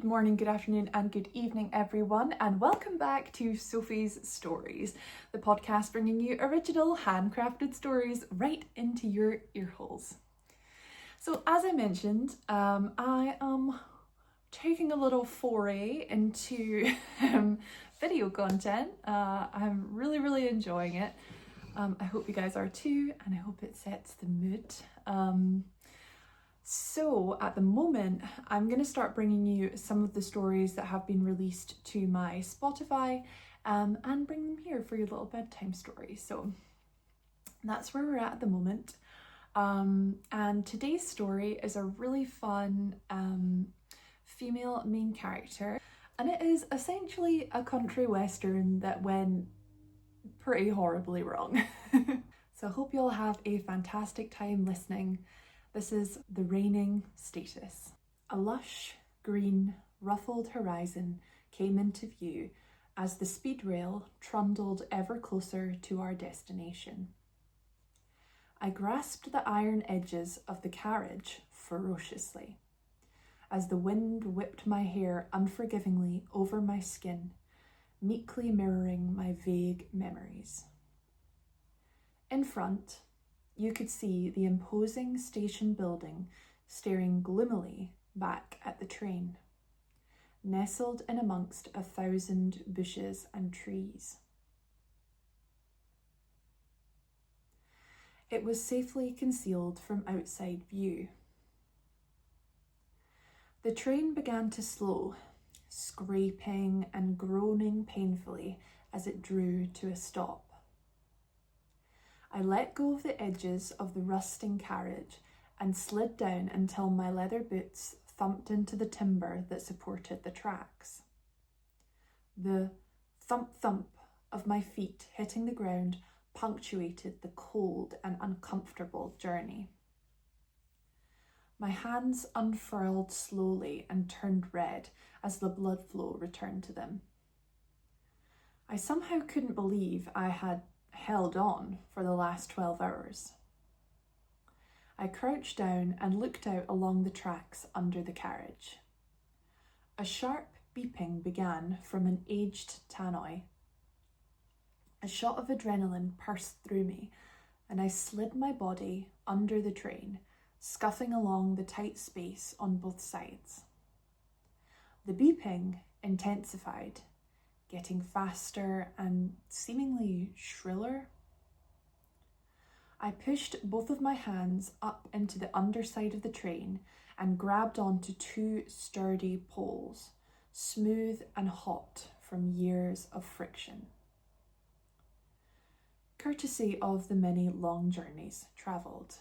Good morning, good afternoon, and good evening, everyone, and welcome back to Sophie's Stories, the podcast bringing you original, handcrafted stories right into your earholes. So, as I mentioned, I am taking a little foray into video content. I'm really enjoying it. I hope you guys are too, and I hope it sets the mood. So at the moment, I'm going to start bringing you some of the stories that have been released to my Spotify and bring them here for your little bedtime story. So that's where we're at the moment. And today's story is a really fun female main character. And it is essentially a country western that went pretty horribly wrong. So I hope you all have a fantastic time listening. This is The Reigning Status. A lush, green, ruffled horizon came into view as the speed rail trundled ever closer to our destination. I grasped the iron edges of the carriage ferociously as the wind whipped my hair unforgivingly over my skin, meekly mirroring my vague memories. In front, you could see the imposing station building staring gloomily back at the train, nestled in amongst 1,000 bushes and trees. It was safely concealed from outside view. The train began to slow, scraping and groaning painfully as it drew to a stop. I let go of the edges of the rusting carriage and slid down until my leather boots thumped into the timber that supported the tracks. The thump of my feet hitting the ground punctuated the cold and uncomfortable journey. My hands unfurled slowly and turned red as the blood flow returned to them. I somehow couldn't believe I had held on for the last 12 hours. I crouched down and looked out along the tracks under the carriage. A sharp beeping began from an aged tannoy. A shot of adrenaline coursed through me, and I slid my body under the train, scuffing along the tight space on both sides. The beeping intensified, getting faster and seemingly shriller. I pushed both of my hands up into the underside of the train and grabbed onto 2 sturdy poles, smooth and hot from years of friction. Courtesy of the many long journeys travelled.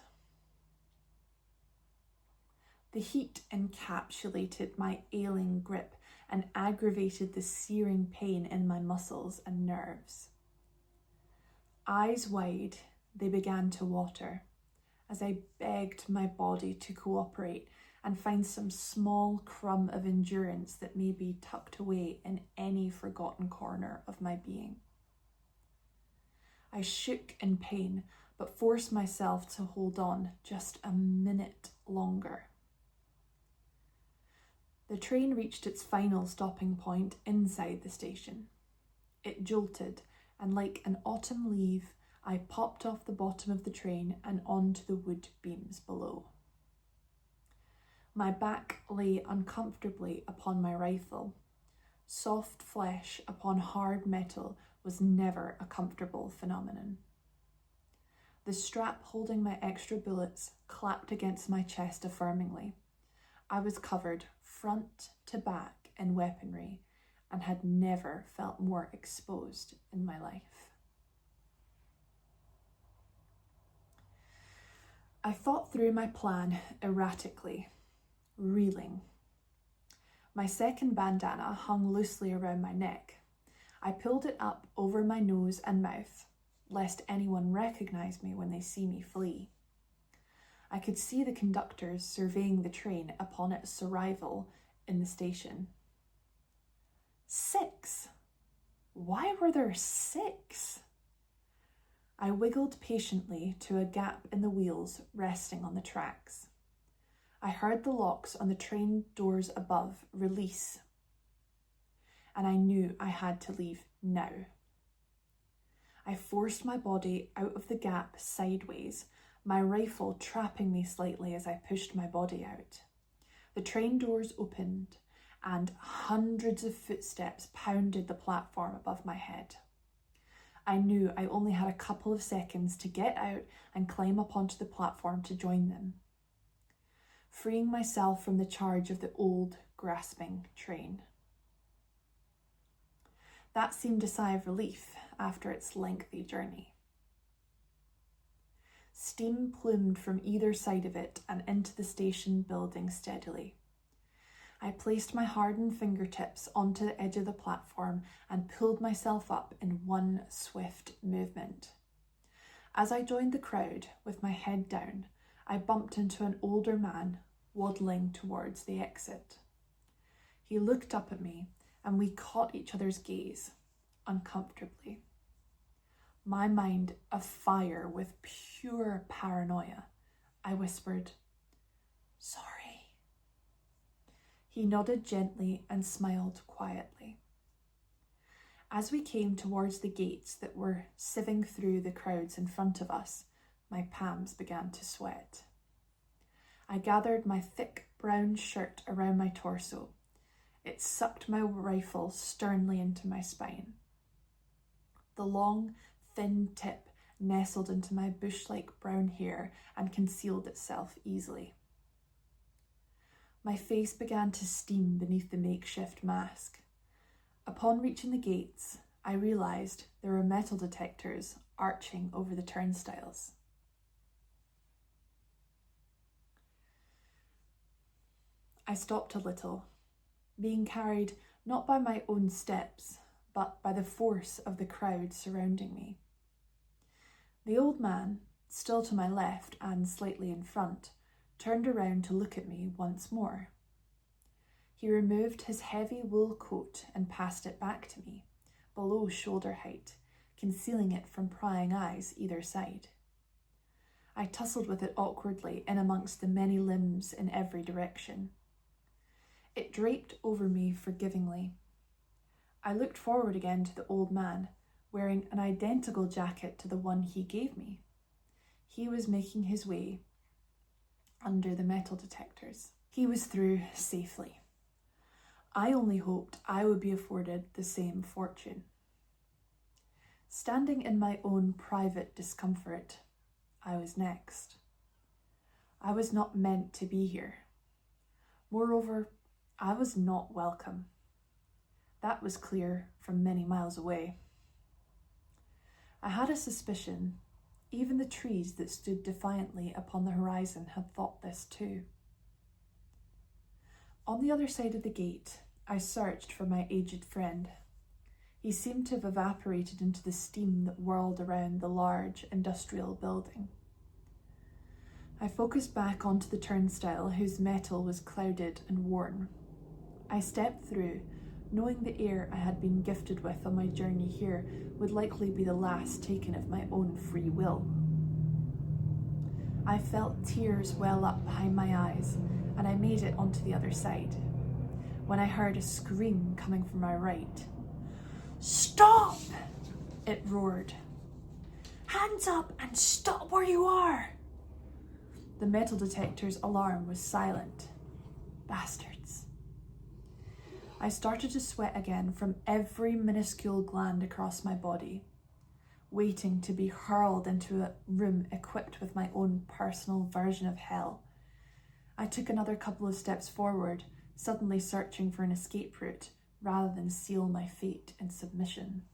The heat encapsulated my ailing grip and aggravated the searing pain in my muscles and nerves. Eyes wide, they began to water as I begged my body to cooperate and find some small crumb of endurance that may be tucked away in any forgotten corner of my being. I shook in pain, but forced myself to hold on just a minute longer. The train reached its final stopping point inside the station. It jolted, and like an autumn leaf, I popped off the bottom of the train and onto the wood beams below. My back lay uncomfortably upon my rifle. Soft flesh upon hard metal was never a comfortable phenomenon. The strap holding my extra bullets clapped against my chest affirmingly. I was covered front to back in weaponry and had never felt more exposed in my life. I thought through my plan erratically, reeling. My second bandana hung loosely around my neck. I pulled it up over my nose and mouth, lest anyone recognize me when they see me flee. I could see the conductors surveying the train upon its arrival in the station. 6! Why were there 6? I wiggled patiently to a gap in the wheels resting on the tracks. I heard the locks on the train doors above release, and I knew I had to leave now. I forced my body out of the gap sideways, my rifle trapping me slightly as I pushed my body out. The train doors opened, and hundreds of footsteps pounded the platform above my head. I knew I only had a couple of seconds to get out and climb up onto the platform to join them, freeing myself from the charge of the old, grasping train. That seemed a sigh of relief after its lengthy journey. Steam plumed from either side of it and into the station building steadily. I placed my hardened fingertips onto the edge of the platform and pulled myself up in one swift movement. As I joined the crowd with my head down, I bumped into an older man waddling towards the exit. He looked up at me and we caught each other's gaze uncomfortably. My mind afire with pure paranoia, I whispered, "Sorry." He nodded gently and smiled quietly. As we came towards the gates that were sieving through the crowds in front of us, my palms began to sweat. I gathered my thick brown shirt around my torso. It sucked my rifle sternly into my spine. The long, thin tip nestled into my bush-like brown hair and concealed itself easily. My face began to steam beneath the makeshift mask. Upon reaching the gates, I realised there were metal detectors arching over the turnstiles. I stopped a little, being carried not by my own steps, but by the force of the crowd surrounding me. The old man, still to my left and slightly in front, turned around to look at me once more. He removed his heavy wool coat and passed it back to me, below shoulder height, concealing it from prying eyes either side. I tussled with it awkwardly in amongst the many limbs in every direction. It draped over me forgivingly. I looked forward again to the old man, wearing an identical jacket to the one he gave me. He was making his way under the metal detectors. He was through safely. I only hoped I would be afforded the same fortune. Standing in my own private discomfort, I was next. I was not meant to be here. Moreover, I was not welcome. That was clear from many miles away. I had a suspicion even the trees that stood defiantly upon the horizon had thought this too. On the other side of the gate, I searched for my aged friend. He seemed to have evaporated into the steam that whirled around the large industrial building. I focused back onto the turnstile whose metal was clouded and worn. I stepped through, knowing the air I had been gifted with on my journey here would likely be the last taken of my own free will. I felt tears well up behind my eyes, and I made it onto the other side, when I heard a scream coming from my right. "Stop!" it roared. "Hands up and stop where you are!" The metal detector's alarm was silent. Bastards. I started to sweat again from every minuscule gland across my body, waiting to be hurled into a room equipped with my own personal version of hell. I took another couple of steps forward, suddenly searching for an escape route rather than seal my fate in submission.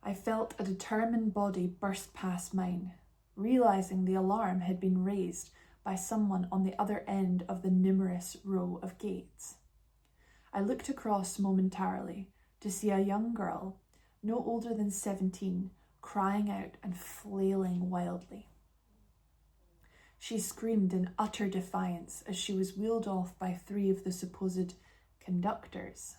I felt a determined body burst past mine, realizing the alarm had been raised by someone on the other end of the numerous row of gates. I looked across momentarily to see a young girl, no older than 17, crying out and flailing wildly. She screamed in utter defiance as she was wheeled off by 3 of the supposed conductors.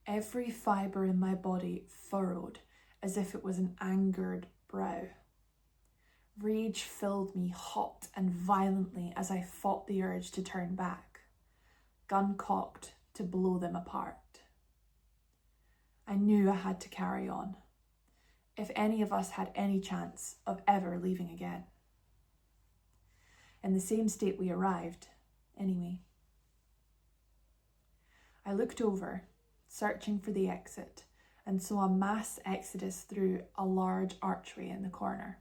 Every fibre in my body furrowed as if it was an angered brow. Rage filled me hot and violently as I fought the urge to turn back, gun cocked to blow them apart. I knew I had to carry on, if any of us had any chance of ever leaving again. In the same state we arrived, anyway. I looked over, searching for the exit, and saw a mass exodus through a large archway in the corner.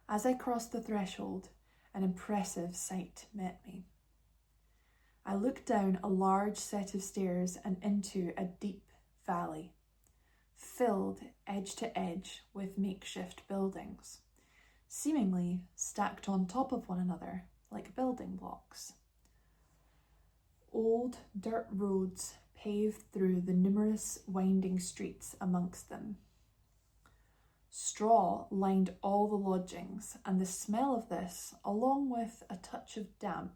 As I crossed the threshold, an impressive sight met me. I looked down a large set of stairs and into a deep valley, filled edge to edge with makeshift buildings, seemingly stacked on top of one another like building blocks. Old dirt roads paved through the numerous winding streets amongst them. Straw lined all the lodgings, and the smell of this, along with a touch of damp,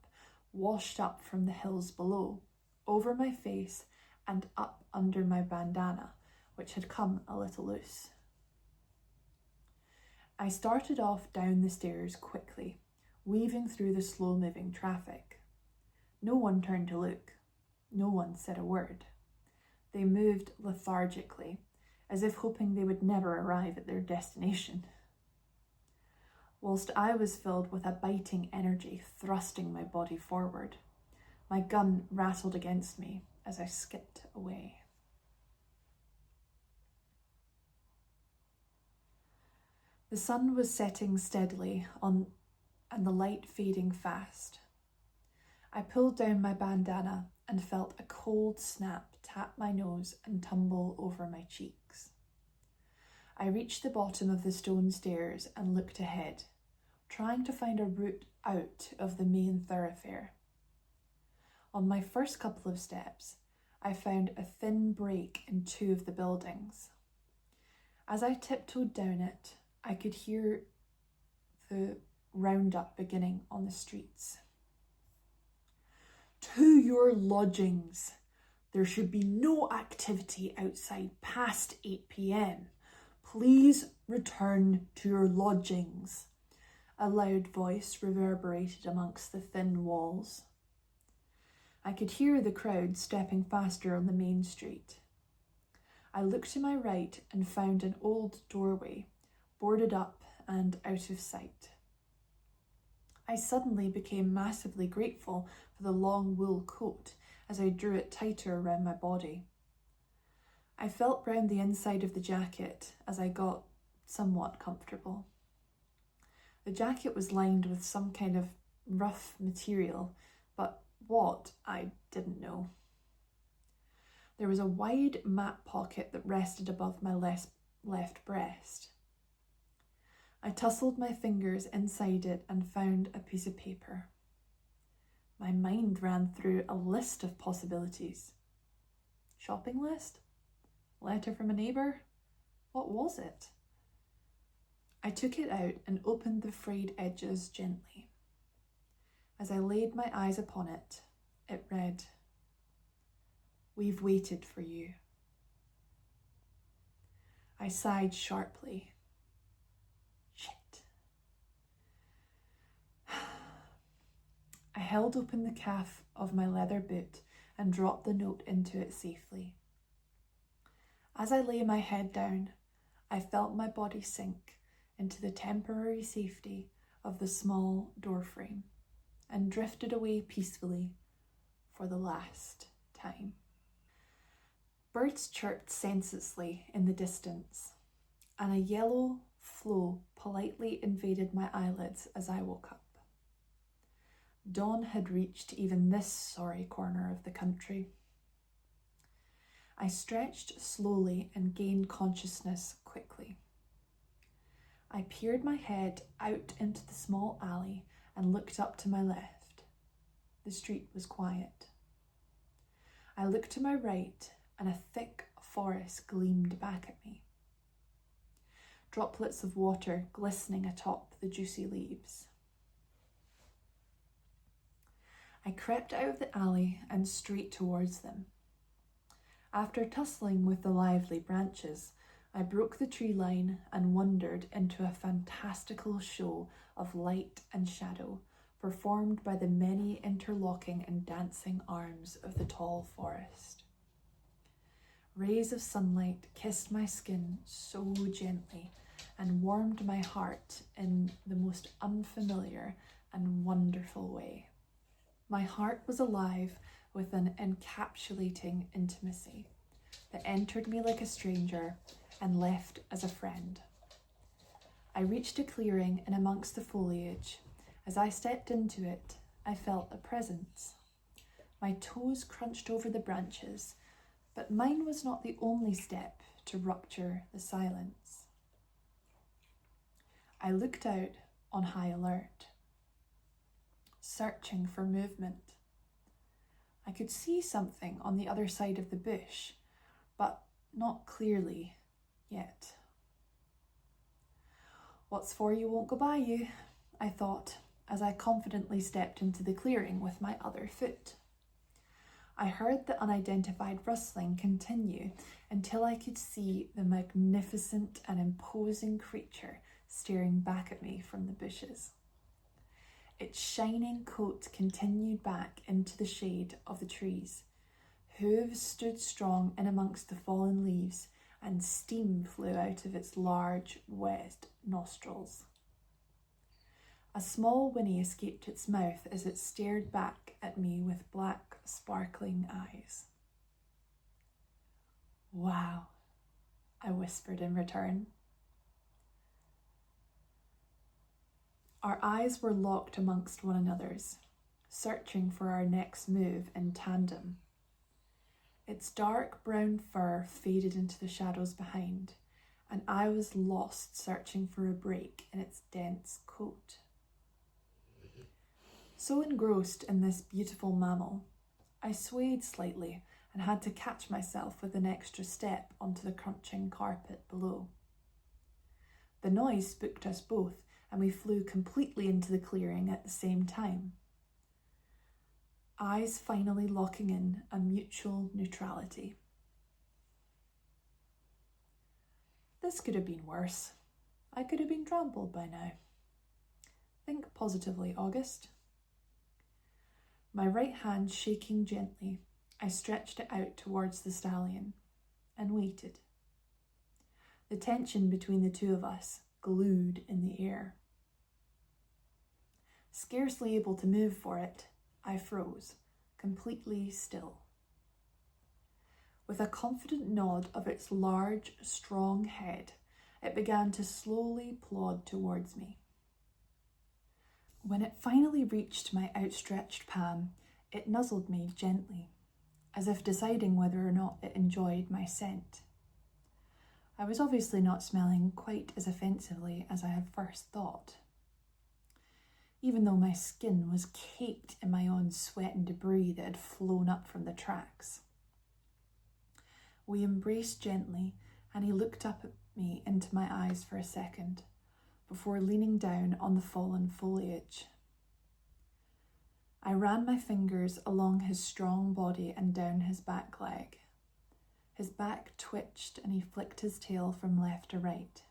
washed up from the hills below, over my face and up under my bandana, which had come a little loose. I started off down the stairs quickly, weaving through the slow-moving traffic. No one turned to look. No one said a word. They moved lethargically, as if hoping they would never arrive at their destination. Whilst I was filled with a biting energy thrusting my body forward, my gun rattled against me as I skipped away. The sun was setting steadily and the light fading fast. I pulled down my bandana and felt a cold snap tap my nose and tumble over my cheeks. I reached the bottom of the stone stairs and looked ahead, trying to find a route out of the main thoroughfare. On my first couple of steps, I found a thin break in two of the buildings. As I tiptoed down it, I could hear the roundup beginning on the streets. To your lodgings. There should be no activity outside past 8 p.m. Please return to your lodgings. A loud voice reverberated amongst the thin walls. I could hear the crowd stepping faster on the main street. I looked to my right and found an old doorway, boarded up and out of sight. I suddenly became massively grateful for the long wool coat as I drew it tighter around my body. I felt round the inside of the jacket as I got somewhat comfortable. The jacket was lined with some kind of rough material, but what, I didn't know. There was a wide map pocket that rested above my left breast. I tussled my fingers inside it and found a piece of paper. My mind ran through a list of possibilities. Shopping list? Letter from a neighbour? What was it? I took it out and opened the frayed edges gently. As I laid my eyes upon it, it read, "We've waited for you." I sighed sharply. Shit. I held open the calf of my leather boot and dropped the note into it safely. As I lay my head down, I felt my body sink into the temporary safety of the small doorframe and drifted away peacefully for the last time. Birds chirped senselessly in the distance, and a yellow flow politely invaded my eyelids as I woke up. Dawn had reached even this sorry corner of the country. I stretched slowly and gained consciousness quickly. I peered my head out into the small alley and looked up to my left. The street was quiet. I looked to my right and a thick forest gleamed back at me. Droplets of water glistening atop the juicy leaves. I crept out of the alley and straight towards them. After tussling with the lively branches, I broke the tree line and wandered into a fantastical show of light and shadow, performed by the many interlocking and dancing arms of the tall forest. Rays of sunlight kissed my skin so gently and warmed my heart in the most unfamiliar and wonderful way. My heart was alive with an encapsulating intimacy that entered me like a stranger and left as a friend. I reached a clearing in amongst the foliage. As I stepped into it, I felt a presence. My toes crunched over the branches, but mine was not the only step to rupture the silence. I looked out on high alert, searching for movement. I could see something on the other side of the bush, but not clearly yet. What's for you won't go by you, I thought, as I confidently stepped into the clearing with my other foot. I heard the unidentified rustling continue until I could see the magnificent and imposing creature staring back at me from the bushes. Its shining coat continued back into the shade of the trees. Hooves stood strong in amongst the fallen leaves, and steam flew out of its large, wet nostrils. A small whinny escaped its mouth as it stared back at me with black, sparkling eyes. "Wow," I whispered in return. Our eyes were locked amongst one another's, searching for our next move in tandem. Its dark brown fur faded into the shadows behind, and I was lost searching for a break in its dense coat. So engrossed in this beautiful mammal, I swayed slightly and had to catch myself with an extra step onto the crunching carpet below. The noise spooked us both, and we flew completely into the clearing at the same time. Eyes finally locking in a mutual neutrality. This could have been worse. I could have been trampled by now. Think positively, August. My right hand shaking gently, I stretched it out towards the stallion and waited. The tension between the two of us glued in the air. Scarcely able to move for it, I froze, completely still. With a confident nod of its large, strong head, it began to slowly plod towards me. When it finally reached my outstretched palm, it nuzzled me gently, as if deciding whether or not it enjoyed my scent. I was obviously not smelling quite as offensively as I had first thought, even though my skin was caked in my own sweat and debris that had flown up from the tracks. We embraced gently, and he looked up at me into my eyes for a second, before leaning down on the fallen foliage. I ran my fingers along his strong body and down his back leg. His back twitched and he flicked his tail from left to right.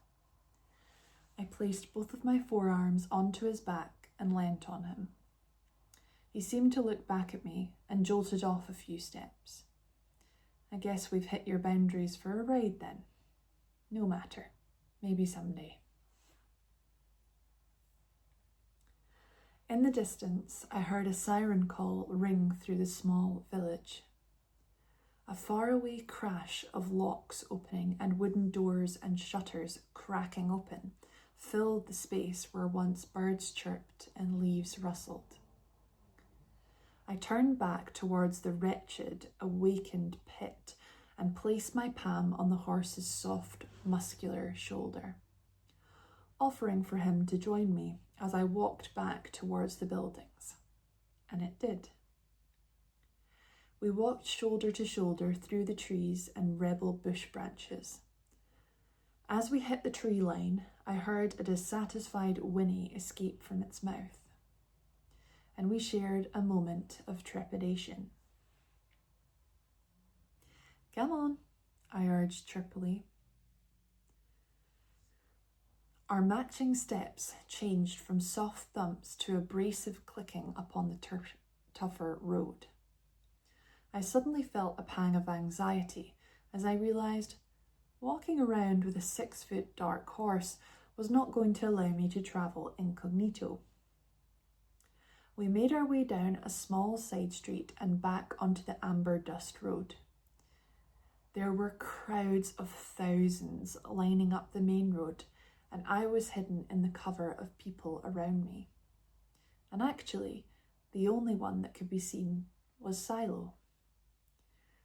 I placed both of my forearms onto his back and leant on him. He seemed to look back at me and jolted off a few steps. I guess we've hit your boundaries for a ride then. No matter, maybe someday. In the distance, I heard a siren call ring through the small village. A faraway crash of locks opening and wooden doors and shutters cracking open filled the space where once birds chirped and leaves rustled. I turned back towards the wretched, awakened pit and placed my palm on the horse's soft, muscular shoulder, offering for him to join me as I walked back towards the buildings. And it did. We walked shoulder to shoulder through the trees and rebel bush branches. As we hit the tree line, I heard a dissatisfied whinny escape from its mouth, and we shared a moment of trepidation. "Come on," I urged chirpily. Our matching steps changed from soft thumps to abrasive clicking upon the tougher road. I suddenly felt a pang of anxiety as I realised walking around with a 6-foot dark horse was not going to allow me to travel incognito. We made our way down a small side street and back onto the amber dust road. There were crowds of thousands lining up the main road, and I was hidden in the cover of people around me. And actually, the only one that could be seen was Silo.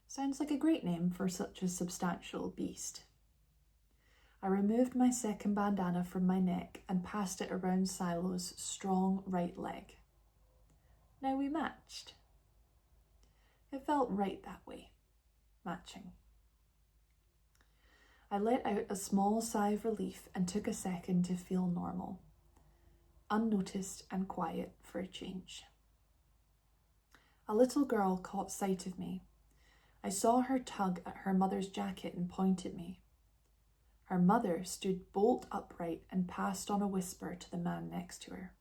Sounds like a great name for such a substantial beast. I removed my second bandana from my neck and passed it around Silo's strong right leg. Now we matched. It felt right that way, matching. I let out a small sigh of relief and took a second to feel normal, unnoticed and quiet for a change. A little girl caught sight of me. I saw her tug at her mother's jacket and point at me. Her mother stood bolt upright and passed on a whisper to the man next to her.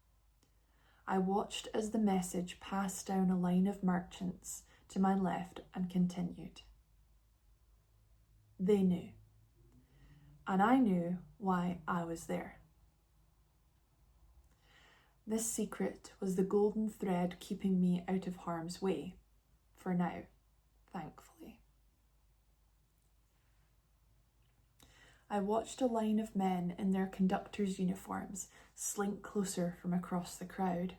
I watched as the message passed down a line of merchants to my left and continued. They knew. And I knew why I was there. This secret was the golden thread keeping me out of harm's way, for now, thankfully. I watched a line of men in their conductors' uniforms slink closer from across the crowd.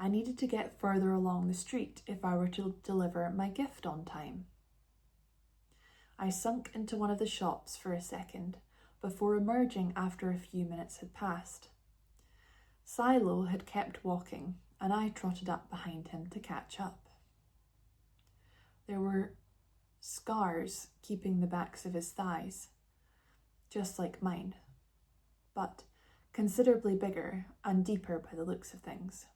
I needed to get further along the street if I were to deliver my gift on time. I sunk into one of the shops for a second, before emerging after a few minutes had passed. Silo had kept walking, and I trotted up behind him to catch up. There were scars keeping the backs of his thighs, just like mine, but considerably bigger and deeper by the looks of things.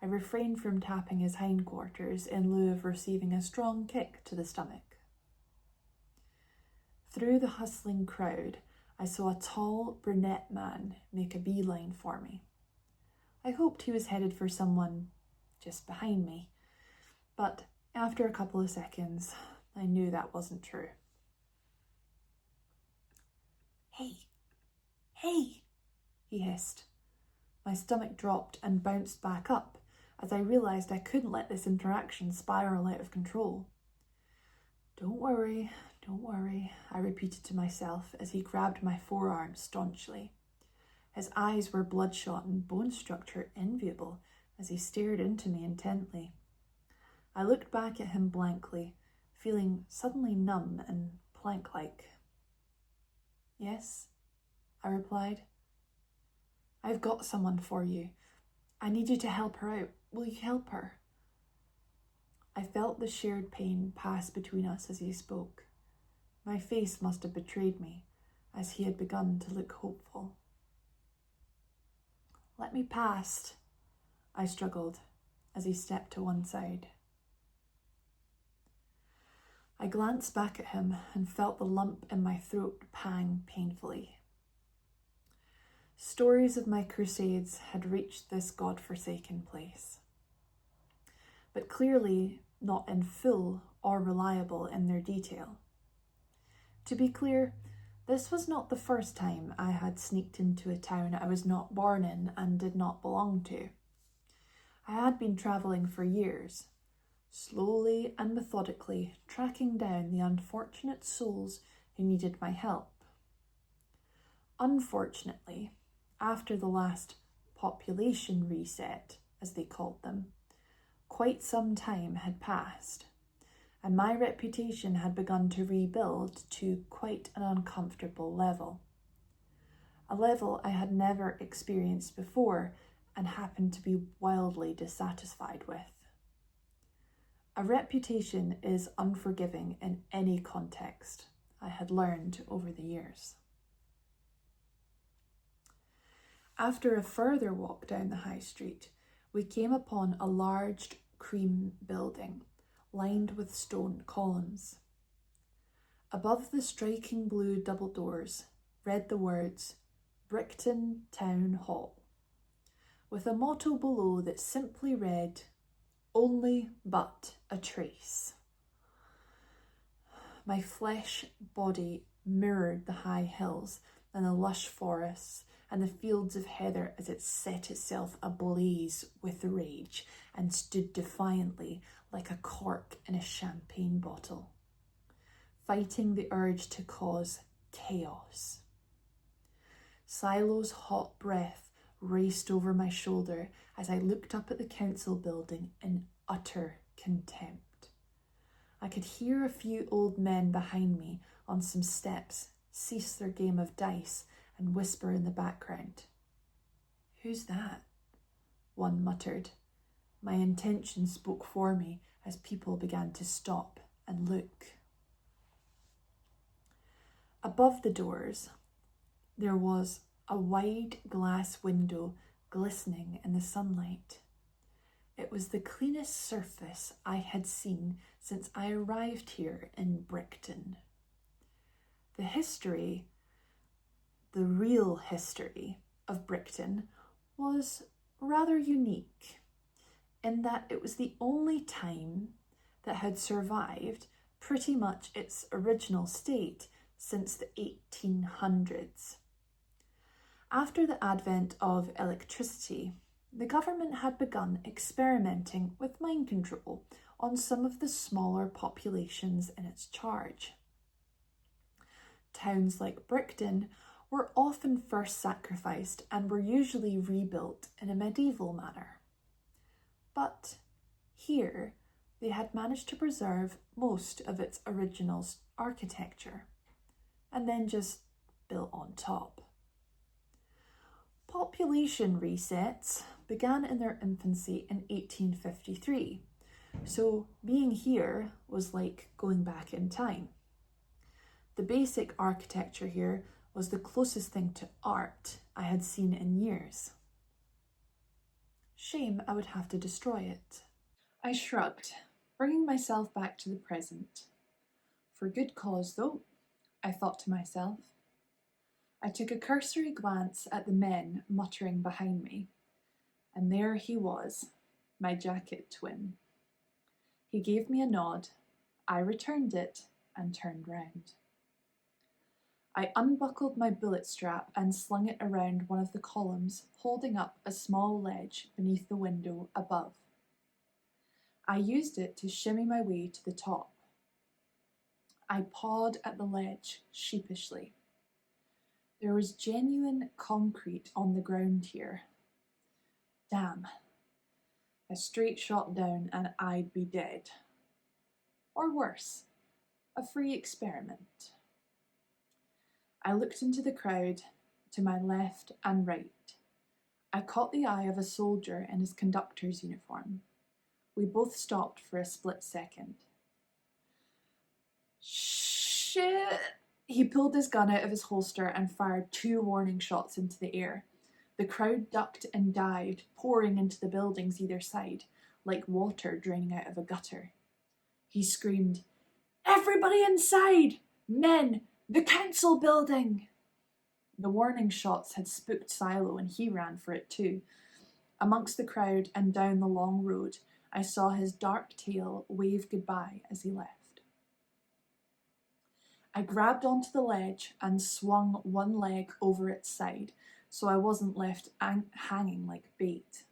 I refrained from tapping his hindquarters in lieu of receiving a strong kick to the stomach. Through the hustling crowd, I saw a tall brunette man make a beeline for me. I hoped he was headed for someone just behind me, but after a couple of seconds, I knew that wasn't true. Hey, he hissed. My stomach dropped and bounced back up as I realised I couldn't let this interaction spiral out of control. Don't worry, I repeated to myself as he grabbed my forearm staunchly. His eyes were bloodshot and bone structure enviable as he stared into me intently. I looked back at him blankly, feeling suddenly numb and plank-like. Yes, I replied. I've got someone for you. I need you to help her out. Will you help her? I felt the shared pain pass between us as he spoke. My face must have betrayed me, as he had begun to look hopeful. Let me past, I struggled, as he stepped to one side. I glanced back at him and felt the lump in my throat pang painfully. Stories of my crusades had reached this God-forsaken place, but clearly not in full or reliable in their detail. To be clear, this was not the first time I had sneaked into a town I was not born in and did not belong to. I had been travelling for years, slowly and methodically tracking down the unfortunate souls who needed my help. Unfortunately, after the last population reset, as they called them, quite some time had passed, and my reputation had begun to rebuild to quite an uncomfortable level. A level I had never experienced before and happened to be wildly dissatisfied with. A reputation is unforgiving in any context, I had learned over the years. After a further walk down the high street, we came upon a large cream building lined with stone columns. Above the striking blue double doors read the words, Briton Town Hall, with a motto below that simply read, "Only but a trace." My flesh body mirrored the high hills and the lush forests and the fields of heather as it set itself ablaze with rage and stood defiantly like a cork in a champagne bottle, fighting the urge to cause chaos. Silo's hot breath raced over my shoulder as I looked up at the council building in utter contempt. I could hear a few old men behind me on some steps cease their game of dice and whisper in the background. "Who's that?" one muttered. My intention spoke for me as people began to stop and look. Above the doors, there was a wide glass window glistening in the sunlight. It was the cleanest surface I had seen since I arrived here in Briton. The real history of Briton was rather unique in that it was the only time that had survived pretty much its original state since the 1800s. After the advent of electricity, the government had begun experimenting with mind control on some of the smaller populations in its charge. Towns like Briton were often first sacrificed and were usually rebuilt in a medieval manner. But here, they had managed to preserve most of its original architecture and then just built on top. Population resets began in their infancy in 1853, so being here was like going back in time. The basic architecture here was the closest thing to art I had seen in years. Shame I would have to destroy it. I shrugged, bringing myself back to the present. For good cause, though, I thought to myself. I took a cursory glance at the men muttering behind me, and there he was, my jacket twin. He gave me a nod, I returned it, and turned round. I unbuckled my bullet strap and slung it around one of the columns, holding up a small ledge beneath the window above. I used it to shimmy my way to the top. I pawed at the ledge sheepishly. There was genuine concrete on the ground here. Damn. A straight shot down and I'd be dead. Or worse, a free experiment. I looked into the crowd to my left and right. I caught the eye of a soldier in his conductor's uniform. We both stopped for a split second. Shit! He pulled his gun out of his holster and fired 2 warning shots into the air. The crowd ducked and dived, pouring into the buildings either side, like water draining out of a gutter. He screamed, "Everybody inside! Men! The council building!" The warning shots had spooked Silo and he ran for it too. Amongst the crowd and down the long road, I saw his dark tail wave goodbye as he left. I grabbed onto the ledge and swung one leg over its side so I wasn't left hanging like bait.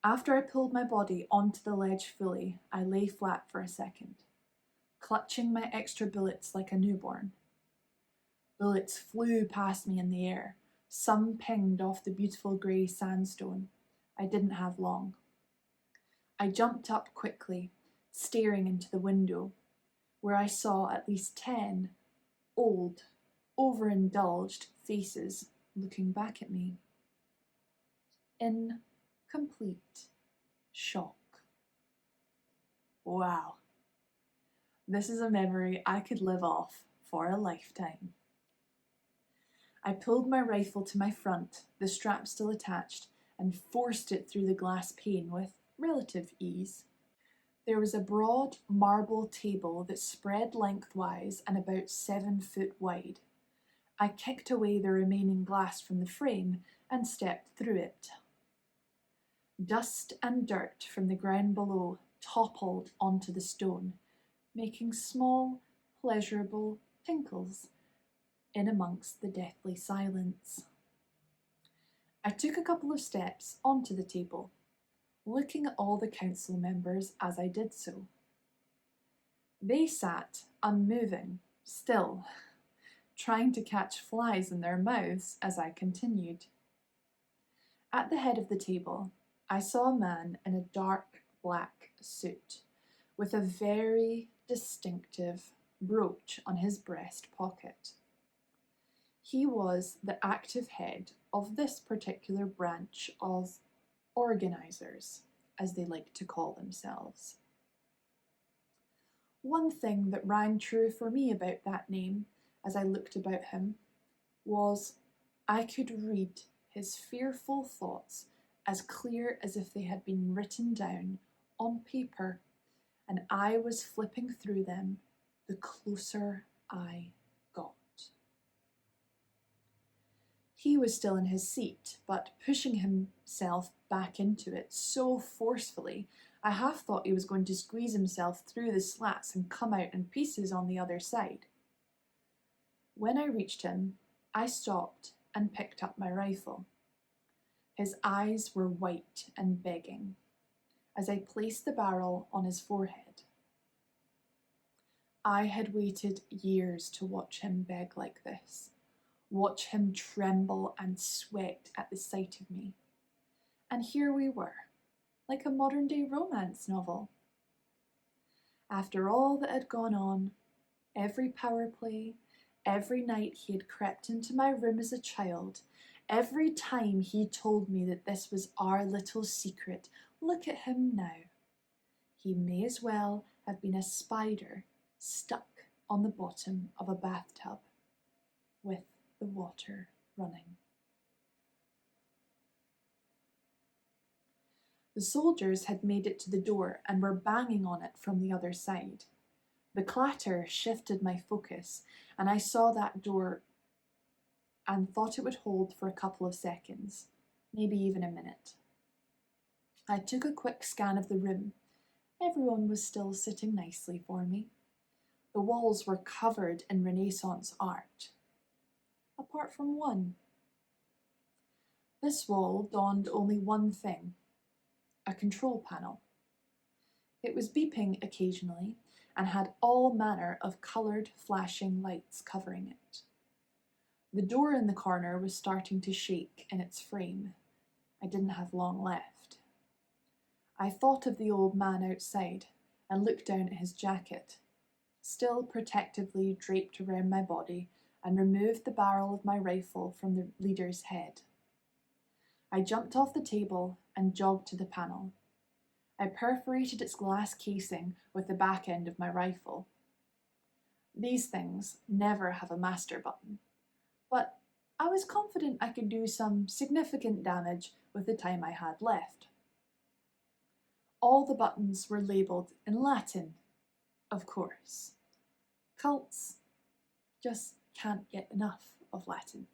After I pulled my body onto the ledge fully, I lay flat for a second, clutching my extra bullets like a newborn. Bullets flew past me in the air. Some pinged off the beautiful grey sandstone. I didn't have long. I jumped up quickly, staring into the window, where I saw at least 10 old, overindulged faces looking back at me in complete shock. Wow. This is a memory I could live off for a lifetime. I pulled my rifle to my front, the strap still attached, and forced it through the glass pane with relative ease. There was a broad marble table that spread lengthwise and about 7 foot wide. I kicked away the remaining glass from the frame and stepped through it. Dust and dirt from the ground below toppled onto the stone, making small, pleasurable tinkles in amongst the deathly silence. I took a couple of steps onto the table, looking at all the council members as I did so. They sat unmoving, still, trying to catch flies in their mouths as I continued. At the head of the table, I saw a man in a dark black suit with a very distinctive brooch on his breast pocket. He was the active head of this particular branch of organisers, as they like to call themselves. One thing that rang true for me about that name as I looked about him was I could read his fearful thoughts as clear as if they had been written down on paper, and I was flipping through them the closer I got. He was still in his seat, but pushing himself back into it so forcefully, I half thought he was going to squeeze himself through the slats and come out in pieces on the other side. When I reached him, I stopped and picked up my rifle. His eyes were white and begging as I placed the barrel on his forehead. I had waited years to watch him beg like this, watch him tremble and sweat at the sight of me. And here we were, like a modern-day romance novel. After all that had gone on, every power play, every night he had crept into my room as a child, every time he told me that this was our little secret, look at him now. He may as well have been a spider stuck on the bottom of a bathtub with the water running. The soldiers had made it to the door and were banging on it from the other side. The clatter shifted my focus, and I saw that door and thought it would hold for a couple of seconds, maybe even a minute. I took a quick scan of the room. Everyone was still sitting nicely for me. The walls were covered in Renaissance art, apart from one. This wall donned only one thing, a control panel. It was beeping occasionally and had all manner of coloured flashing lights covering it. The door in the corner was starting to shake in its frame. I didn't have long left. I thought of the old man outside and looked down at his jacket, still protectively draped around my body, and removed the barrel of my rifle from the leader's head. I jumped off the table and jogged to the panel. I perforated its glass casing with the back end of my rifle. These things never have a master button, but I was confident I could do some significant damage with the time I had left. All the buttons were labelled in Latin, of course. Cults just can't get enough of Latin.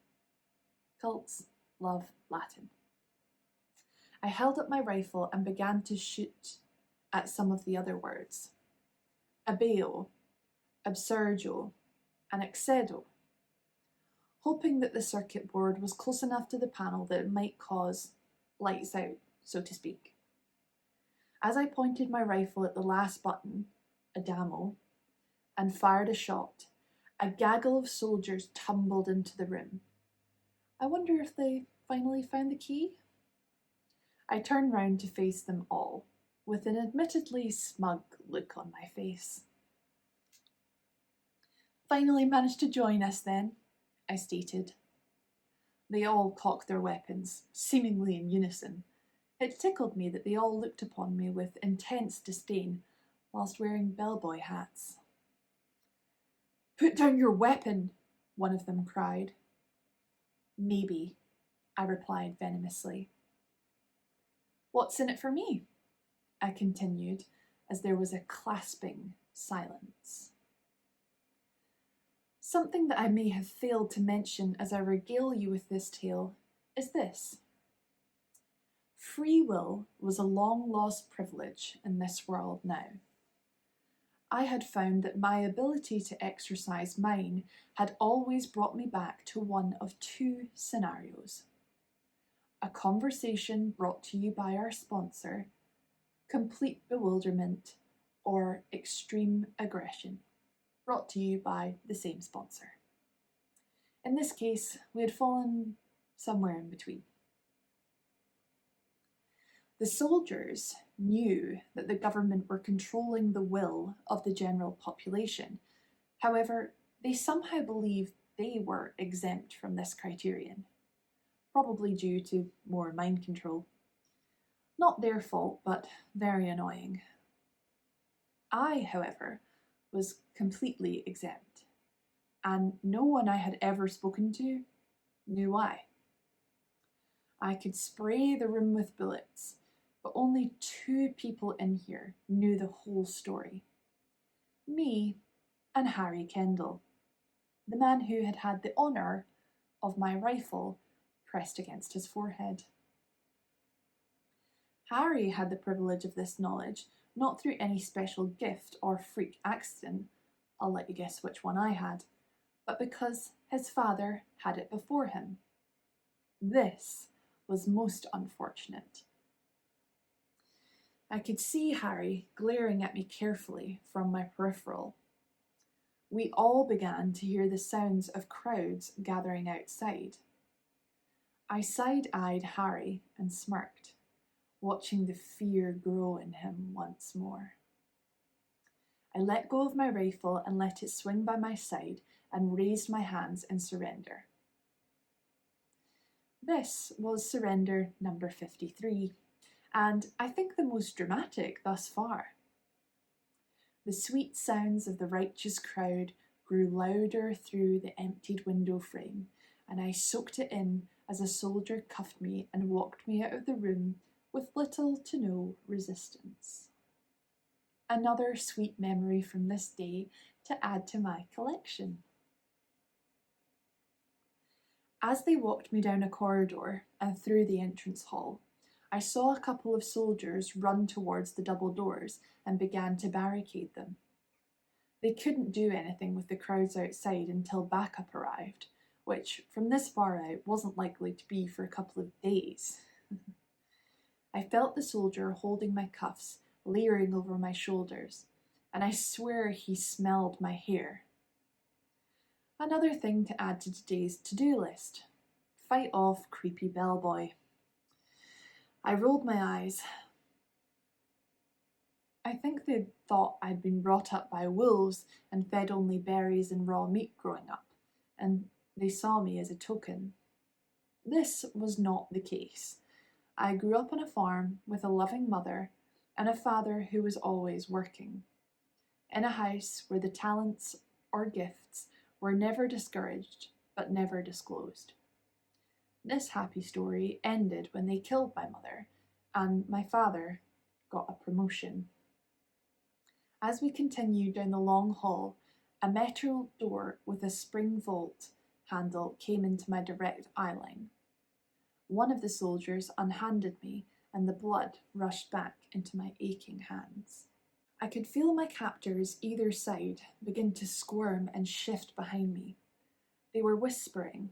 Cults love Latin. I held up my rifle and began to shoot at some of the other words. Abeo, absurgo, and excedo, hoping that the circuit board was close enough to the panel that it might cause lights out, so to speak. As I pointed my rifle at the last button, Adamo, and fired a shot, a gaggle of soldiers tumbled into the room. I wonder if they finally found the key? I turned round to face them all, with an admittedly smug look on my face. Finally managed to join us then, I stated. They all cocked their weapons, seemingly in unison. It tickled me that they all looked upon me with intense disdain, whilst wearing bellboy hats. Put down your weapon, one of them cried. Maybe, I replied venomously. What's in it for me? I continued, as there was a clasping silence. Something that I may have failed to mention as I regale you with this tale is this. Free will was a long-lost privilege in this world now. I had found that my ability to exercise mine had always brought me back to one of two scenarios. A conversation brought to you by our sponsor, complete bewilderment, or extreme aggression, brought to you by the same sponsor. In this case, we had fallen somewhere in between. The soldiers knew that the government were controlling the will of the general population. However, they somehow believed they were exempt from this criterion, probably due to more mind control. Not their fault, but very annoying. I, however, was completely exempt, and no one I had ever spoken to knew why. I could spray the room with bullets, but only 2 people in here knew the whole story. Me and Harry Kendall, the man who had had the honour of my rifle pressed against his forehead. Harry had the privilege of this knowledge, not through any special gift or freak accident, I'll let you guess which one I had, but because his father had it before him. This was most unfortunate. I could see Harry glaring at me carefully from my peripheral. We all began to hear the sounds of crowds gathering outside. I side-eyed Harry and smirked, watching the fear grow in him once more. I let go of my rifle and let it swing by my side and raised my hands in surrender. This was surrender number 53. And I think the most dramatic thus far. The sweet sounds of the righteous crowd grew louder through the emptied window frame, and I soaked it in as a soldier cuffed me and walked me out of the room with little to no resistance. Another sweet memory from this day to add to my collection. As they walked me down a corridor and through the entrance hall, I saw a couple of soldiers run towards the double doors and began to barricade them. They couldn't do anything with the crowds outside until backup arrived, which from this far out wasn't likely to be for a couple of days. I felt the soldier holding my cuffs, leering over my shoulders, and I swear he smelled my hair. Another thing to add to today's to-do list. Fight off creepy bellboy. I rolled my eyes. I think they thought I'd been brought up by wolves and fed only berries and raw meat growing up, and they saw me as a token. This was not the case. I grew up on a farm with a loving mother and a father who was always working, in a house where the talents or gifts were never discouraged but never disclosed. This happy story ended when they killed my mother, and my father got a promotion. As we continued down the long hall, a metal door with a spring vault handle came into my direct eye line. One of the soldiers unhanded me, and the blood rushed back into my aching hands. I could feel my captors either side begin to squirm and shift behind me. They were whispering.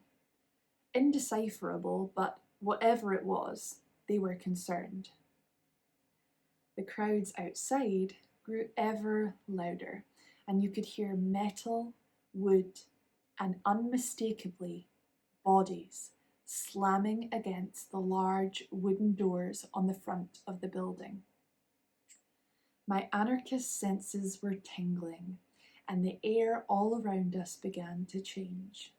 Indecipherable, but whatever it was, they were concerned. The crowds outside grew ever louder, and you could hear metal, wood, and unmistakably bodies slamming against the large wooden doors on the front of the building. My anarchist senses were tingling, and the air all around us began to change.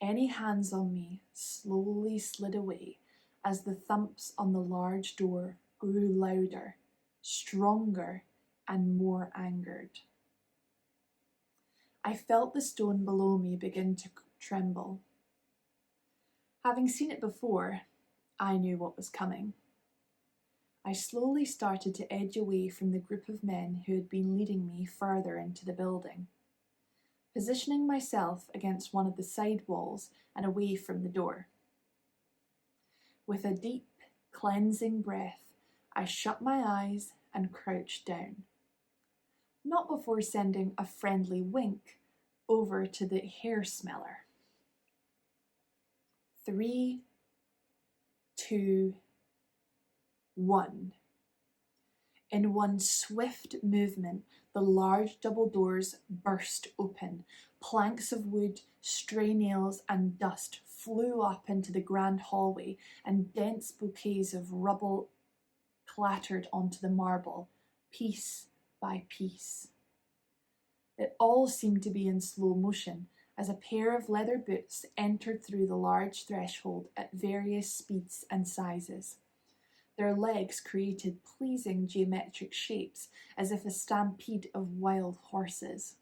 Any hands on me slowly slid away as the thumps on the large door grew louder, stronger, and more angered. I felt the stone below me begin to tremble. Having seen it before, I knew what was coming. I slowly started to edge away from the group of men who had been leading me further into the building. positioning myself against one of the side walls and away from the door. With a deep, cleansing breath, I shut my eyes and crouched down, not before sending a friendly wink over to the hair smeller. 3, 2, 1. In one swift movement, the large double doors burst open. Planks of wood, stray nails, and dust flew up into the grand hallway, and dense bouquets of rubble clattered onto the marble, piece by piece. It all seemed to be in slow motion as a pair of leather boots entered through the large threshold at various speeds and sizes. Their legs created pleasing geometric shapes as if a stampede of wild horses.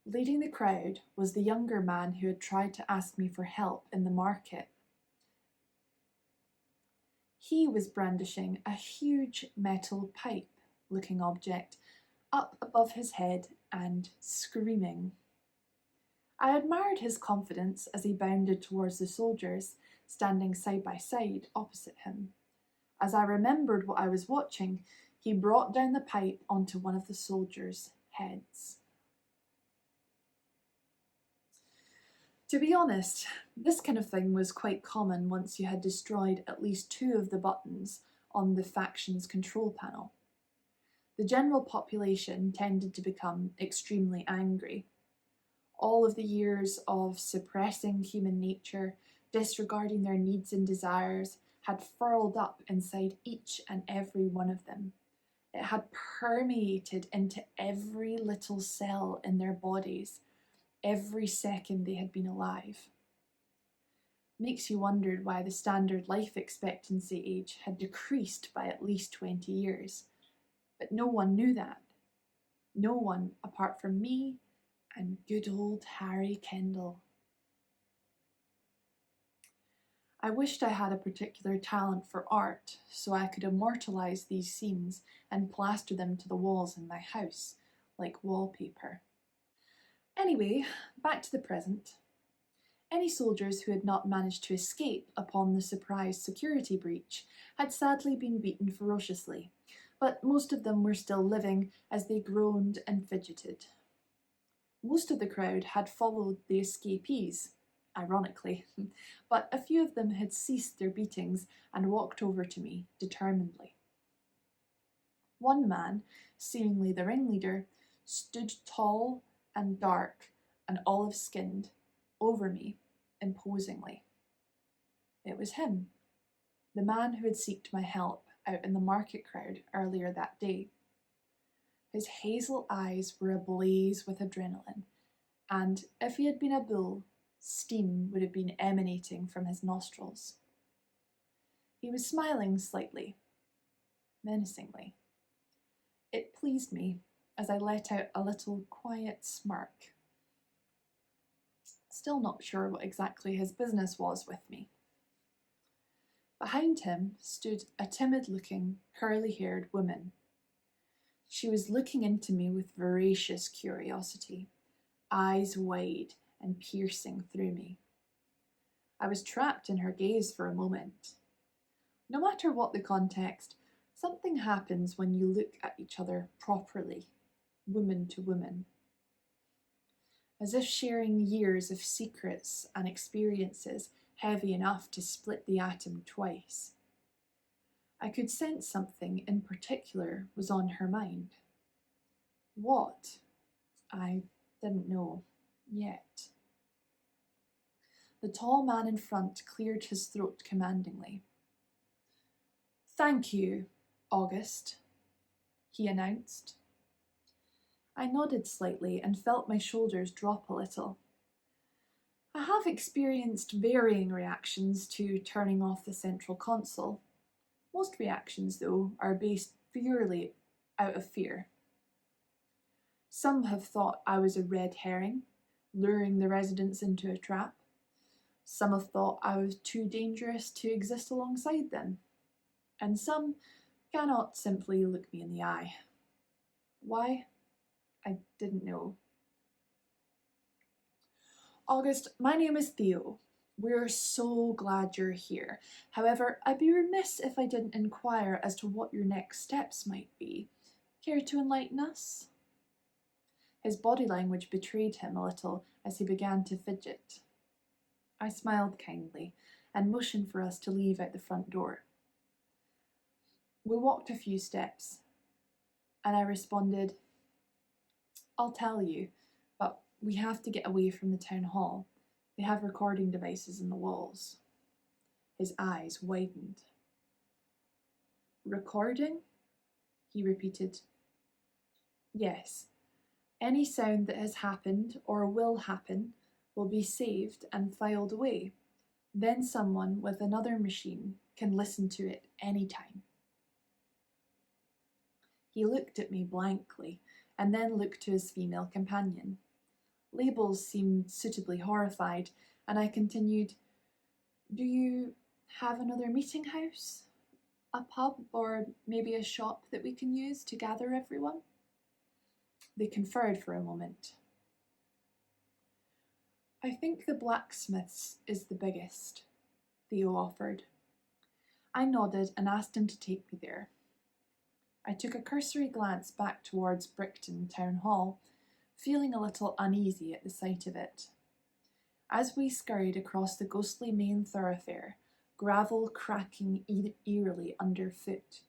Leading the crowd was the younger man who had tried to ask me for help in the market. He was brandishing a huge metal pipe-looking object up above his head and screaming. I admired his confidence as he bounded towards the soldiers, standing side by side opposite him. As I remembered what I was watching, he brought down the pipe onto one of the soldiers' heads. To be honest, this kind of thing was quite common once you had destroyed at least 2 of the buttons on the faction's control panel. The general population tended to become extremely angry. All of the years of suppressing human nature, disregarding their needs and desires, had furled up inside each and every one of them. It had permeated into every little cell in their bodies, every second they had been alive. Makes you wonder why the standard life expectancy age had decreased by at least 20 years. But no one knew that. No one apart from me and good old Harry Kendall. I wished I had a particular talent for art so I could immortalize these scenes and plaster them to the walls in my house like wallpaper. Anyway, back to the present. Any soldiers who had not managed to escape upon the surprise security breach had sadly been beaten ferociously, but most of them were still living as they groaned and fidgeted. Most of the crowd had followed the escapees, ironically, but a few of them had ceased their beatings and walked over to me determinedly. One man, seemingly the ringleader, stood tall and dark and olive-skinned over me imposingly. It was him, the man who had sought my help out in the market crowd earlier that day. His hazel eyes were ablaze with adrenaline, and if he had been a bull, steam would have been emanating from his nostrils. He was smiling slightly, menacingly. It pleased me as I let out a little quiet smirk. Still not sure what exactly his business was with me. Behind him stood a timid-looking, curly-haired woman. She was looking into me with voracious curiosity, eyes wide and piercing through me. I was trapped in her gaze for a moment. No matter what the context, something happens when you look at each other properly, woman to woman. As if sharing years of secrets and experiences heavy enough to split the atom twice. I could sense something in particular was on her mind. What? I didn't know yet. The tall man in front cleared his throat commandingly. "Thank you, August," he announced. I nodded slightly and felt my shoulders drop a little. I have experienced varying reactions to turning off the central console. Most reactions, though, are based purely out of fear. Some have thought I was a red herring, luring the residents into a trap. Some have thought I was too dangerous to exist alongside them. And some cannot simply look me in the eye. Why? I didn't know. August, my name is Theo. We're so glad you're here. However, I'd be remiss if I didn't inquire as to what your next steps might be. Care to enlighten us? His body language betrayed him a little as he began to fidget. I smiled kindly and motioned for us to leave out the front door. We walked a few steps, and I responded, I'll tell you, but we have to get away from the town hall. They have recording devices in the walls. His eyes widened. Recording? He repeated. Yes. Any sound that has happened or will happen will be saved and filed away. Then someone with another machine can listen to it anytime. He looked at me blankly and then looked to his female companion. Labels seemed suitably horrified, and I continued, Do you have another meeting house? A pub or maybe a shop that we can use to gather everyone? They conferred for a moment. I think the blacksmith's is the biggest, Theo offered. I nodded and asked him to take me there. I took a cursory glance back towards Briton town hall, feeling a little uneasy at the sight of it. As we scurried across the ghostly main thoroughfare, gravel cracking eerily underfoot,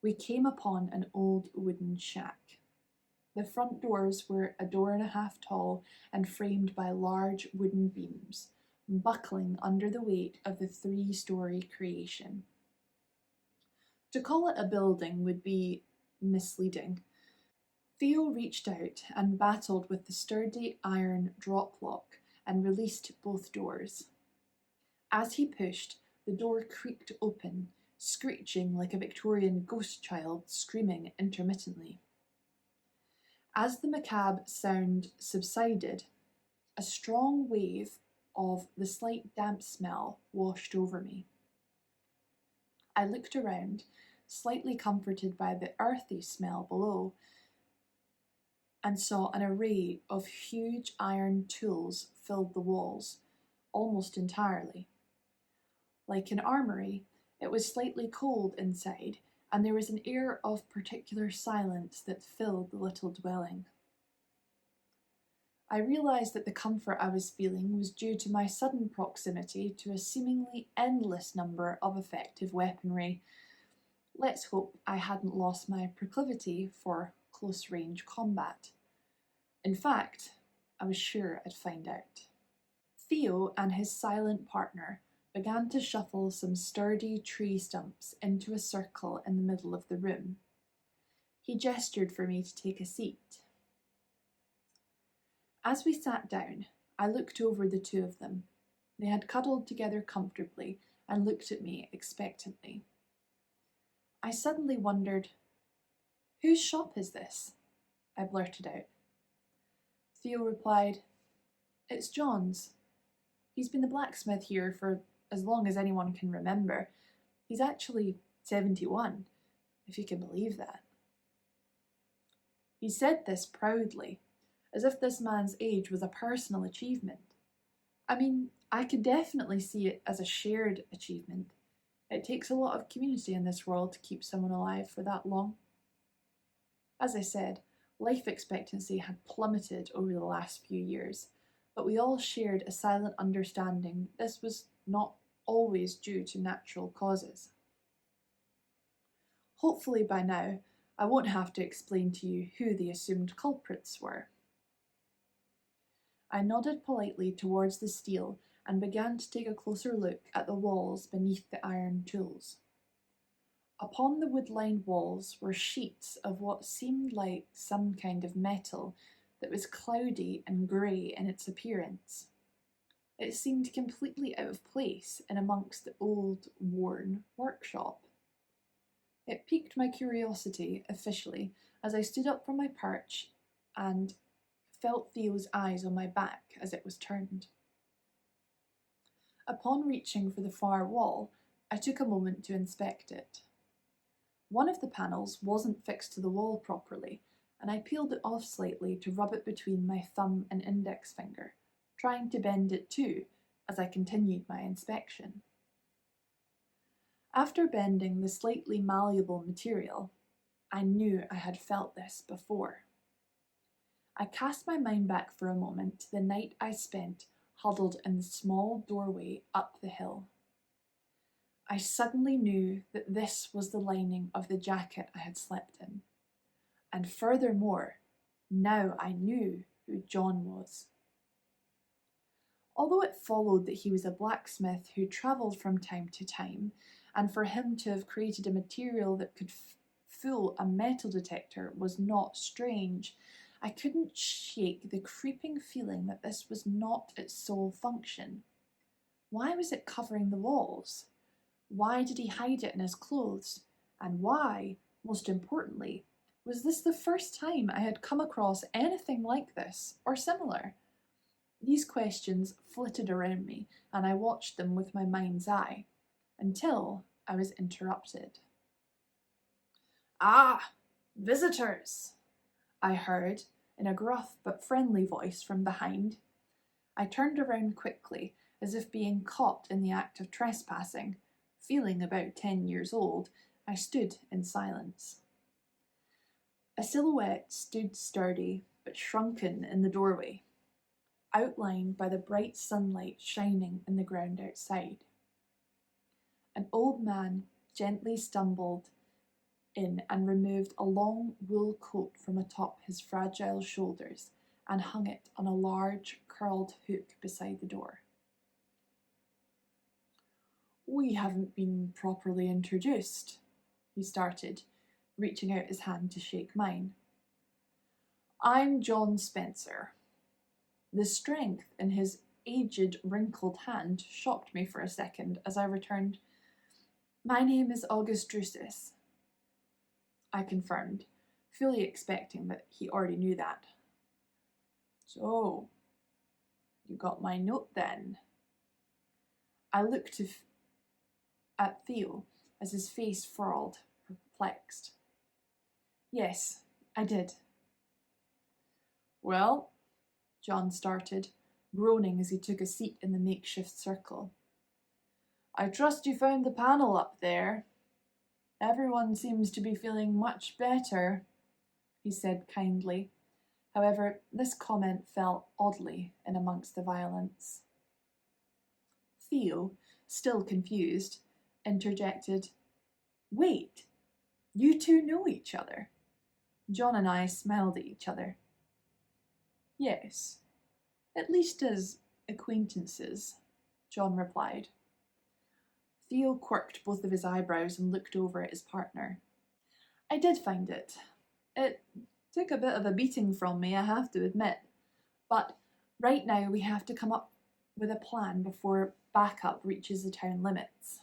we came upon an old wooden shack. The front doors were 1.5 tall and framed by large wooden beams, buckling under the weight of the 3-story creation. To call it a building would be misleading. Theo reached out and battled with the sturdy iron drop lock and released both doors. As he pushed, the door creaked open, screeching like a Victorian ghost child screaming intermittently. As the macabre sound subsided, a strong wave of the slight damp smell washed over me. I looked around, slightly comforted by the earthy smell below, and saw an array of huge iron tools filled the walls, almost entirely. Like an armoury, it was slightly cold inside, and there was an air of particular silence that filled the little dwelling. I realised that the comfort I was feeling was due to my sudden proximity to a seemingly endless number of effective weaponry. Let's hope I hadn't lost my proclivity for close-range combat. In fact, I was sure I'd find out. Theo and his silent partner began to shuffle some sturdy tree stumps into a circle in the middle of the room. He gestured for me to take a seat. As we sat down, I looked over the two of them. They had cuddled together comfortably and looked at me expectantly. I suddenly wondered, whose shop is this? I blurted out. Theo replied, It's John's. He's been the blacksmith here for as long as anyone can remember. He's actually 71, if you can believe that. He said this proudly, as if this man's age was a personal achievement. I mean, I could definitely see it as a shared achievement. It takes a lot of community in this world to keep someone alive for that long. As I said, life expectancy had plummeted over the last few years, but we all shared a silent understanding that this was not always due to natural causes. Hopefully by now, I won't have to explain to you who the assumed culprits were. I nodded politely towards the steel and began to take a closer look at the walls beneath the iron tools. Upon the wood-lined walls were sheets of what seemed like some kind of metal that was cloudy and grey in its appearance. It seemed completely out of place in amongst the old, worn workshop. It piqued my curiosity officially as I stood up from my perch and felt Theo's eyes on my back as it was turned. Upon reaching for the far wall, I took a moment to inspect it. One of the panels wasn't fixed to the wall properly, and I peeled it off slightly to rub it between my thumb and index finger, trying to bend it too as I continued my inspection. After bending the slightly malleable material, I knew I had felt this before. I cast my mind back for a moment to the night I spent huddled in the small doorway up the hill. I suddenly knew that this was the lining of the jacket I had slept in. And furthermore, now I knew who John was. Although it followed that he was a blacksmith who travelled from time to time, and for him to have created a material that could fool a metal detector was not strange, I couldn't shake the creeping feeling that this was not its sole function. Why was it covering the walls? Why did he hide it in his clothes? And why, most importantly, was this the first time I had come across anything like this or similar? These questions flitted around me, and I watched them with my mind's eye, until I was interrupted. "Ah, visitors!" I heard, in a gruff but friendly voice from behind. I turned around quickly, as if being caught in the act of trespassing. Feeling about 10 years old, I stood in silence. A silhouette stood sturdy but shrunken in the doorway, outlined by the bright sunlight shining in the ground outside. An old man gently stumbled in and removed a long wool coat from atop his fragile shoulders and hung it on a large curled hook beside the door. "We haven't been properly introduced," he started, reaching out his hand to shake mine. "I'm John Spencer." The strength in his aged, wrinkled hand shocked me for a second as I returned. "My name is August Drusus," I confirmed, fully expecting that he already knew that. "So, you got my note then?" I looked at Theo as his face furrowed, perplexed. "Yes, I did." "Well," John started, groaning as he took a seat in the makeshift circle, "I trust you found the panel up there. Everyone seems to be feeling much better," he said kindly. However, this comment fell oddly in amongst the violence. Theo, still confused, interjected, "Wait, you two know each other?" John and I smiled at each other. "Yes, at least as acquaintances," John replied. Theo quirked both of his eyebrows and looked over at his partner. "I did find it. It took a bit of a beating from me, I have to admit. But right now we have to come up with a plan before backup reaches the town limits."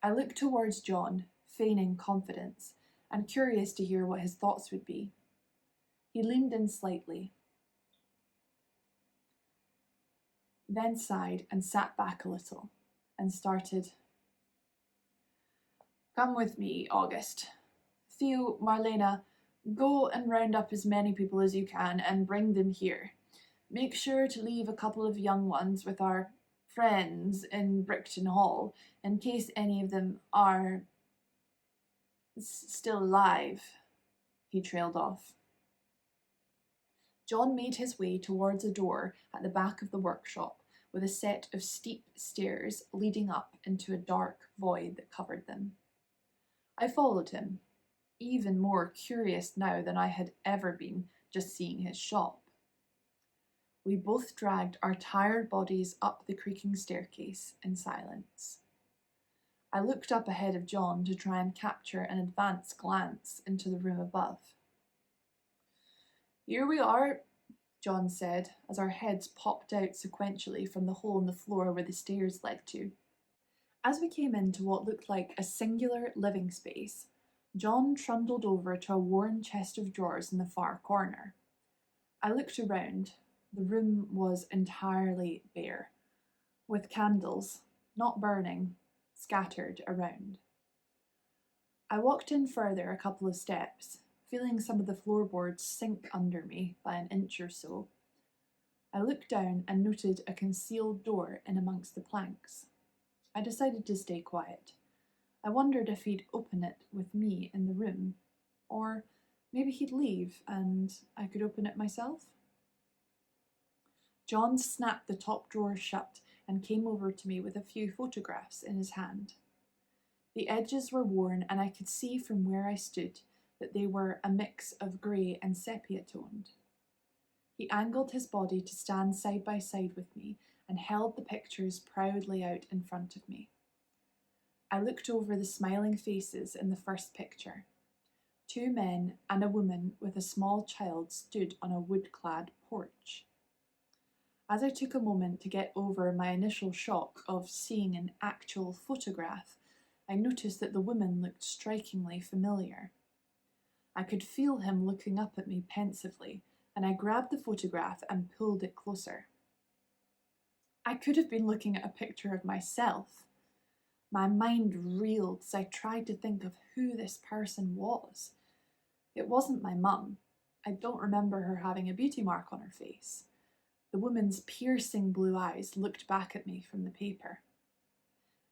I looked towards John, feigning confidence, and curious to hear what his thoughts would be. He leaned in slightly, then sighed and sat back a little, and started. "Come with me, August. Theo, Marlena, go and round up as many people as you can and bring them here. Make sure to leave a couple of young ones with our friends in Briton Hall, in case any of them are still alive," he trailed off. John made his way towards a door at the back of the workshop, with a set of steep stairs leading up into a dark void that covered them. I followed him, even more curious now than I had ever been just seeing his shop. We both dragged our tired bodies up the creaking staircase in silence. I looked up ahead of John to try and capture an advance glance into the room above. "Here we are," John said, as our heads popped out sequentially from the hole in the floor where the stairs led to. As we came into what looked like a singular living space, John trundled over to a worn chest of drawers in the far corner. I looked around. The room was entirely bare, with candles, not burning, scattered around. I walked in further a couple of steps, feeling some of the floorboards sink under me by an inch or so. I looked down and noted a concealed door in amongst the planks. I decided to stay quiet. I wondered if he'd open it with me in the room, or maybe he'd leave and I could open it myself. John snapped the top drawer shut and came over to me with a few photographs in his hand. The edges were worn, and I could see from where I stood that they were a mix of grey and sepia-toned. He angled his body to stand side by side with me and held the pictures proudly out in front of me. I looked over the smiling faces in the first picture. 2 men and a woman with a small child stood on a wood-clad porch. As I took a moment to get over my initial shock of seeing an actual photograph, I noticed that the woman looked strikingly familiar. I could feel him looking up at me pensively, and I grabbed the photograph and pulled it closer. I could have been looking at a picture of myself. My mind reeled as I tried to think of who this person was. It wasn't my mum. I don't remember her having a beauty mark on her face. The woman's piercing blue eyes looked back at me from the paper.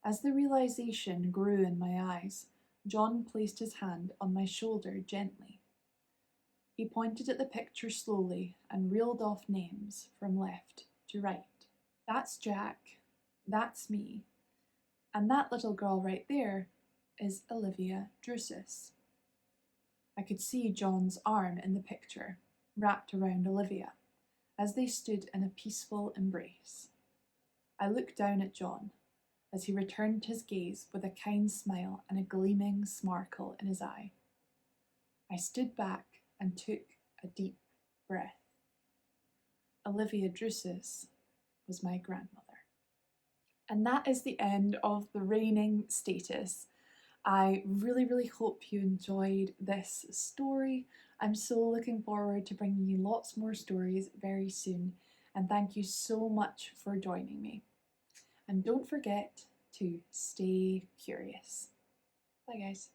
As the realization grew in my eyes, John placed his hand on my shoulder gently. He pointed at the picture slowly and reeled off names from left to right. That's Jack, that's me, and that little girl right there is Olivia Drusus. I could see John's arm in the picture, wrapped around Olivia, as they stood in a peaceful embrace. I looked down at John as he returned his gaze with a kind smile and a gleaming sparkle in his eye. I stood back and took a deep breath. Olivia Drusus was my grandmother. And that is the end of The Reigning Status. I really hope you enjoyed this story. I'm so looking forward to bringing you lots more stories very soon, and thank you so much for joining me. And don't forget to stay curious. Bye guys.